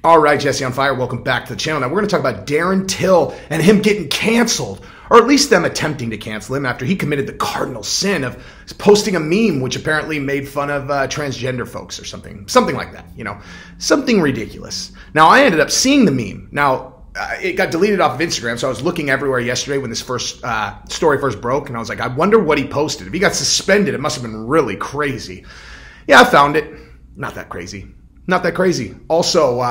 All right, Jesse on Fire, welcome back to the channel. Now we're going to talk about Darren Till and him getting canceled, or at least them attempting to cancel him after he committed the cardinal sin of posting a meme which apparently made fun of transgender folks or something like that, you know, something ridiculous. Now I ended up seeing the meme. Now it got deleted off of Instagram, so I was looking everywhere yesterday when this story first broke, and I was like, I wonder what he posted. If he got suspended, it must have been really crazy. Yeah, I found it. Not that crazy. Not that crazy. Also,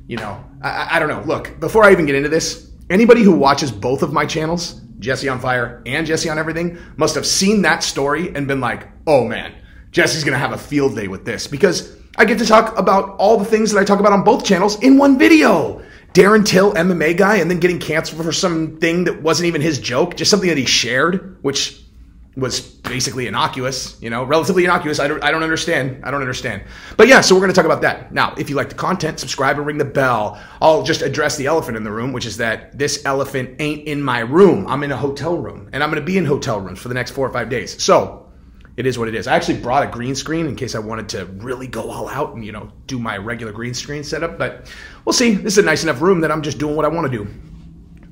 you know, I don't know. Look, before I even get into this, anybody who watches both of my channels, Jesse on Fire and Jesse on Everything, must have seen that story and been like, oh man, Jesse's going to have a field day with this, because I get to talk about all the things that I talk about on both channels in one video. Darren Till, MMA guy, and then getting canceled for something that wasn't even his joke, just something that he shared, which was basically innocuous, you know, relatively innocuous. I don't understand. I don't understand. But yeah, so we're going to talk about that. Now, if you like the content, subscribe and ring the bell. I'll just address the elephant in the room, which is that this elephant ain't in my room. I'm in a hotel room, and I'm going to be in hotel rooms for the next 4 or 5 days. So it is what it is. I actually brought a green screen in case I wanted to really go all out and, you know, do my regular green screen setup. But we'll see. This is a nice enough room that I'm just doing what I want to do.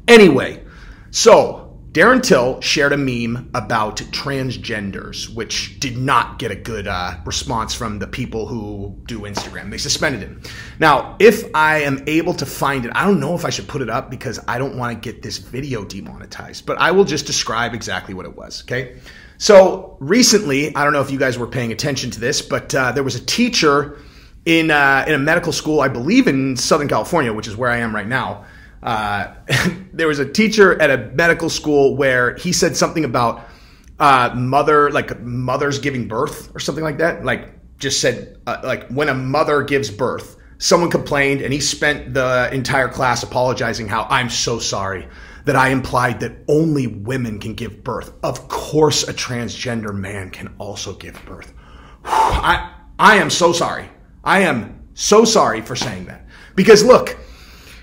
Anyway, so Darren Till shared a meme about transgenders, which did not get a good response from the people who do Instagram. They suspended him. Now, if I am able to find it, I don't know if I should put it up because I don't want to get this video demonetized, but I will just describe exactly what it was, okay? So recently, I don't know if you guys were paying attention to this, but there was a teacher in a medical school, I believe in Southern California, which is where I am right now. There was a teacher at a medical school where he said something about mothers giving birth or something like that. Like just said like when a mother gives birth, someone complained and he spent the entire class apologizing how I'm so sorry that I implied that only women can give birth. Of course a transgender man can also give birth. I am so sorry. I am so sorry for saying that. Because look,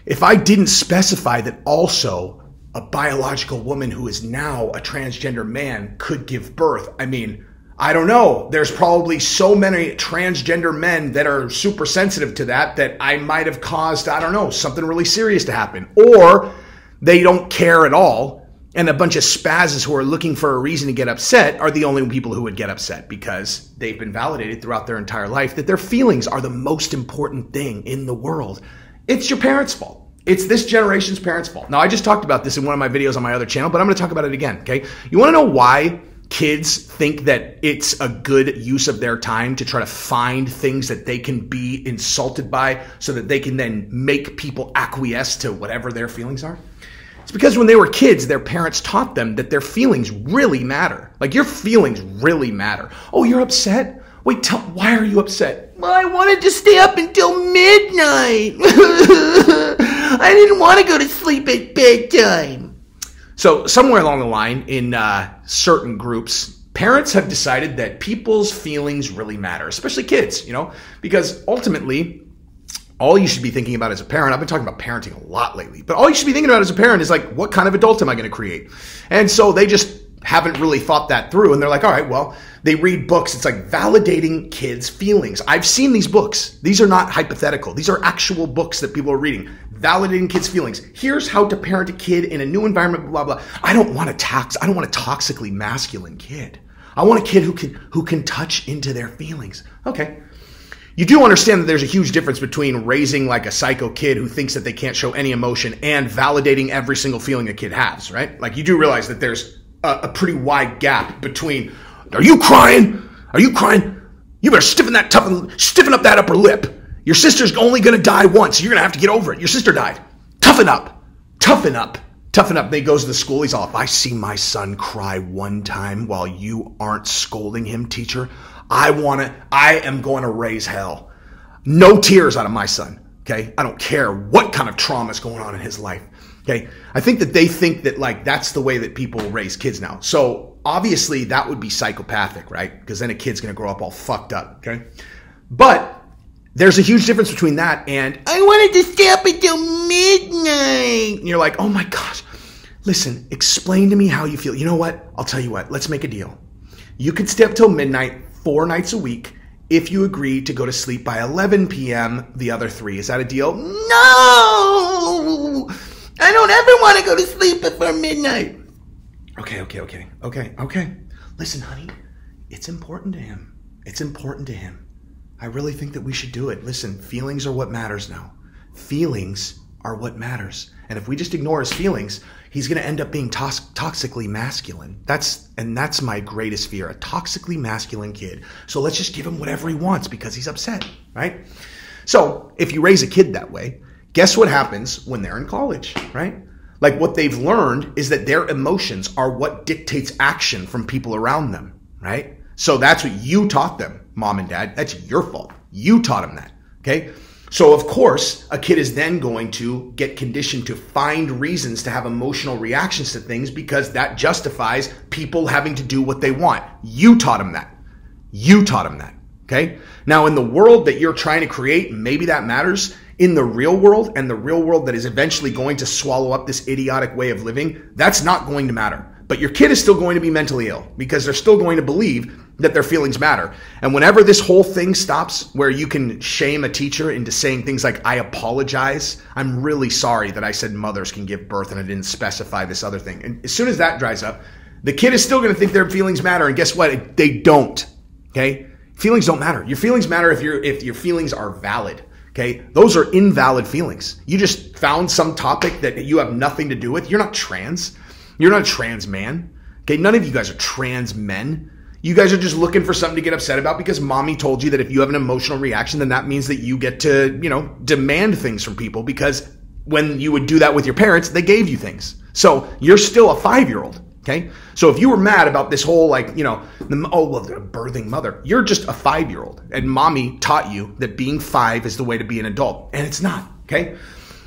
if I didn't specify that also a biological woman who is now a transgender man could give birth, I mean, I don't know. There's probably so many transgender men that are super sensitive to that I might have caused, I don't know, something really serious to happen. Or they don't care at all, and a bunch of spazzes who are looking for a reason to get upset are the only people who would get upset because they've been validated throughout their entire life that their feelings are the most important thing in the world. It's your parents' fault. It's this generation's parents' fault. Now, I just talked about this in one of my videos on my other channel, but I'm going to talk about it again, okay? You want to know why kids think that it's a good use of their time to try to find things that they can be insulted by so that they can then make people acquiesce to whatever their feelings are? It's because when they were kids, their parents taught them that their feelings really matter. Like, your feelings really matter. Oh, you're upset? Wait, why are you upset? Well, I wanted to stay up until midnight. I didn't want to go to sleep at bedtime. So somewhere along the line in certain groups, parents have decided that people's feelings really matter, especially kids, you know, because ultimately all you should be thinking about as a parent, I've been talking about parenting a lot lately, but all you should be thinking about as a parent is like, what kind of adult am I going to create? And so they just haven't really thought that through. And they're like, all right, well, they read books. It's like validating kids' feelings. I've seen these books. These are not hypothetical. These are actual books that people are reading. Validating kids' feelings. Here's how to parent a kid in a new environment, blah, blah. I don't want a toxically masculine kid. I want a kid who can touch into their feelings. Okay. You do understand that there's a huge difference between raising like a psycho kid who thinks that they can't show any emotion and validating every single feeling a kid has, right? Like, you do realize that there's a pretty wide gap between, are you crying? Are you crying? You better stiffen up that upper lip. Your sister's only going to die once. You're going to have to get over it. Your sister died. Toughen up. Toughen up. Toughen up. Then he goes to the school. He's all, if I see my son cry one time while you aren't scolding him, teacher, I am going to raise hell. No tears out of my son. Okay. I don't care what kind of trauma is going on in his life. Okay. I think that they think that like that's the way that people raise kids now. So obviously that would be psychopathic, right? Because then a kid's going to grow up all fucked up. Okay. But there's a huge difference between that and I wanted to stay up until midnight. And you're like, oh my gosh, listen, explain to me how you feel. You know what? I'll tell you what, let's make a deal. You could stay up till midnight 4 nights a week if you agree to go to sleep by 11 p.m. the other 3. Is that a deal? No! I don't ever want to go to sleep before midnight. Okay. Listen, honey, it's important to him. It's important to him. I really think that we should do it. Listen, feelings are what matters now. Feelings are what matters. And if we just ignore his feelings, he's going to end up being toxically masculine. That's my greatest fear, a toxically masculine kid. So let's just give him whatever he wants because he's upset, right? So if you raise a kid that way, guess what happens when they're in college, right? Like what they've learned is that their emotions are what dictates action from people around them, right? So that's what you taught them, mom and dad. That's your fault. You taught them that, okay? So of course, a kid is then going to get conditioned to find reasons to have emotional reactions to things because that justifies people having to do what they want. You taught them that. You taught them that, okay? Now in the world that you're trying to create, maybe that matters. In the real world, and the real world that is eventually going to swallow up this idiotic way of living, that's not going to matter. But your kid is still going to be mentally ill because they're still going to believe that their feelings matter. And whenever this whole thing stops where you can shame a teacher into saying things like, I apologize, I'm really sorry that I said mothers can give birth and I didn't specify this other thing. And as soon as that dries up, the kid is still going to think their feelings matter. And guess what? They don't, okay? Feelings don't matter. Your feelings matter if your feelings are valid. Okay, those are invalid feelings. You just found some topic that you have nothing to do with. You're not trans. You're not a trans man. Okay, none of you guys are trans men. You guys are just looking for something to get upset about because mommy told you that if you have an emotional reaction, then that means that you get to, demand things from people because when you would do that with your parents, they gave you things. So you're still a 5-year-old. Okay, so if you were mad about this whole the birthing mother, you're just a 5-year-old, and mommy taught you that being 5 is the way to be an adult, and it's not. Okay,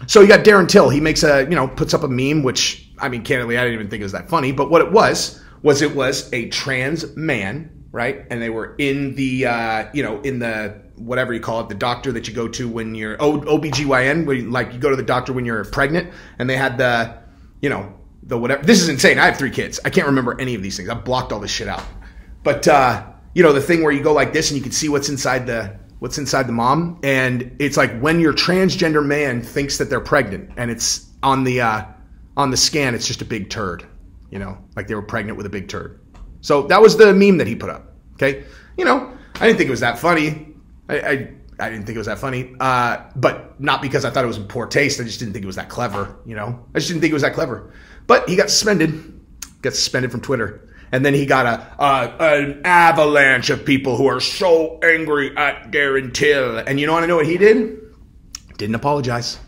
so you got Darren Till. He makes puts up a meme, which candidly, I didn't even think it was that funny, but what it was a trans man, right? And they were in the in the whatever you call it, the doctor that you go to when you're OBGYN, where you go to the doctor when you're pregnant, and they had the whatever. This is insane. I have 3 kids. I can't remember any of these things. I've blocked all this shit out. But the thing where you go like this and you can see what's inside the mom, and it's like when your transgender man thinks that they're pregnant, and it's on the scan, it's just a big turd. Like they were pregnant with a big turd. So that was the meme that he put up. Okay, I didn't think it was that funny. I didn't think it was that funny, but not because I thought it was in poor taste. I just didn't think it was that clever. I just didn't think it was that clever. But he got suspended from Twitter. And then he got an avalanche of people who are so angry at Darren Till. And you want to know what he did? Didn't apologize.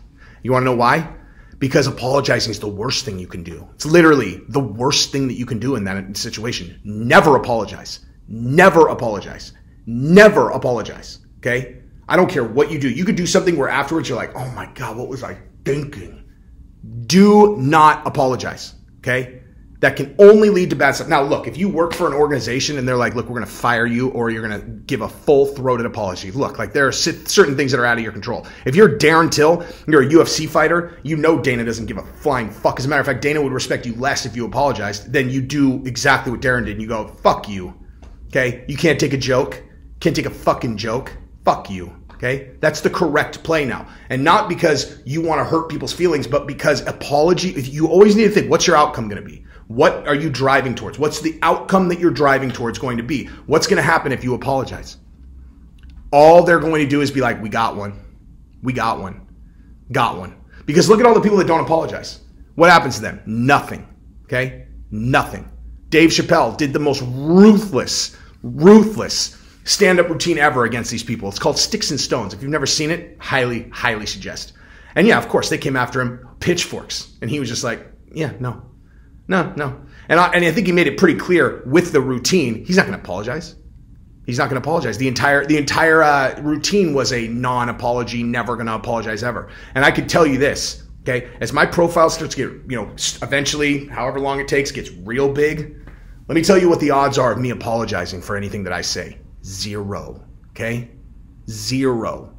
You want to know why? Because apologizing is the worst thing you can do. It's literally the worst thing that you can do in that situation. Never apologize. Never apologize. Never apologize. Okay? I don't care what you do. You could do something where afterwards you're like, oh my God, what was I thinking? Do not apologize, okay? That can only lead to bad stuff. Now, look, if you work for an organization and they're like, look, we're going to fire you, or you're going to give a full-throated apology. Look, like there are certain things that are out of your control. If you're Darren Till, you're a UFC fighter, Dana doesn't give a flying fuck. As a matter of fact, Dana would respect you less if you apologized than you do exactly what Darren did. And you go, fuck you, okay? You can't take a joke. Can't take a fucking joke. Fuck you. Okay, that's the correct play now. And not because you want to hurt people's feelings, but because you always need to think, what's your outcome going to be? What are you driving towards? What's the outcome that you're driving towards going to be? What's going to happen if you apologize? All they're going to do is be like, we got one. We got one. Got one. Because look at all the people that don't apologize. What happens to them? Nothing. Okay? Nothing. Dave Chappelle did the most ruthless stand-up routine ever against these people. It's called Sticks and Stones. If you've never seen it, highly, highly suggest. And yeah, of course, they came after him, pitchforks. And he was just like, yeah, no. And I think he made it pretty clear with the routine, he's not going to apologize. He's not going to apologize. The entire routine was a non-apology, never going to apologize ever. And I could tell you this, okay? As my profile starts to get, eventually, however long it takes, gets real big, let me tell you what the odds are of me apologizing for anything that I say. 0. Okay? 0.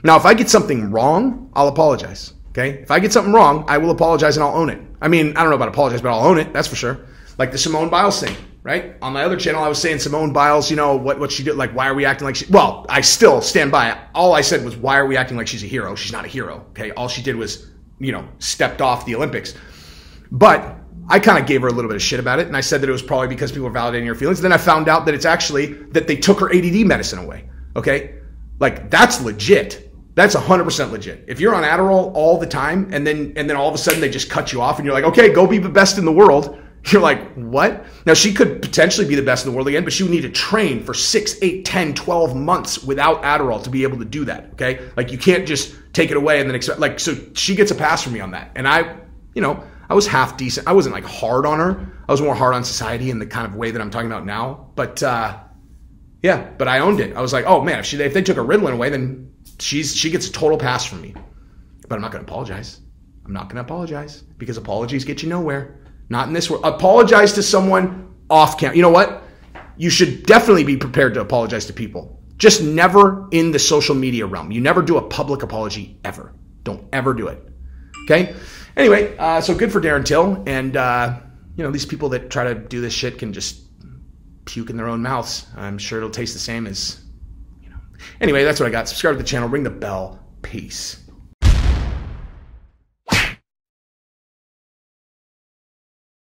Now, if I get something wrong, I'll apologize. Okay? If I get something wrong, I will apologize and I'll own it. I don't know about apologize, but I'll own it. That's for sure. Like the Simone Biles thing. right? On my other channel, I was saying Simone Biles, you know, what she did, like, why are we acting like she, well, I still stand by it. All I said was, why are we acting like she's a hero? She's not a hero, okay? All she did was, you know, stepped off the Olympics. But I kind of gave her a little bit of shit about it, and I said that it was probably because people were validating her feelings. Then I found out that it's actually that they took her ADD medicine away, okay? Like, that's legit. That's 100% legit. If you're on Adderall all the time, and then all of a sudden they just cut you off, and you're like, okay, go be the best in the world. You're like, what? Now, she could potentially be the best in the world again, but she would need to train for 6, 8, 10, 12 months without Adderall to be able to do that, okay? Like, you can't just take it away and then expect, like, so she gets a pass from me on that. And I, you know, I was half decent. I wasn't, like, hard on her. I was more hard on society in the kind of way that I'm talking about now. But, yeah, but I owned it. I was like, oh, man, if they took her Ritalin away, then she gets a total pass from me. But I'm not going to apologize. I'm not going to apologize because apologies get you nowhere. Not in this world. Apologize to someone off camera. You know what? You should definitely be prepared to apologize to people. Just never in the social media realm. You never do a public apology ever. Don't ever do it. Okay? Anyway, so good for Darren Till. And, you know, these people that try to do this shit can just puke in their own mouths. I'm sure it'll taste the same as, you know. Anyway, that's what I got. Subscribe to the channel. Ring the bell. Peace.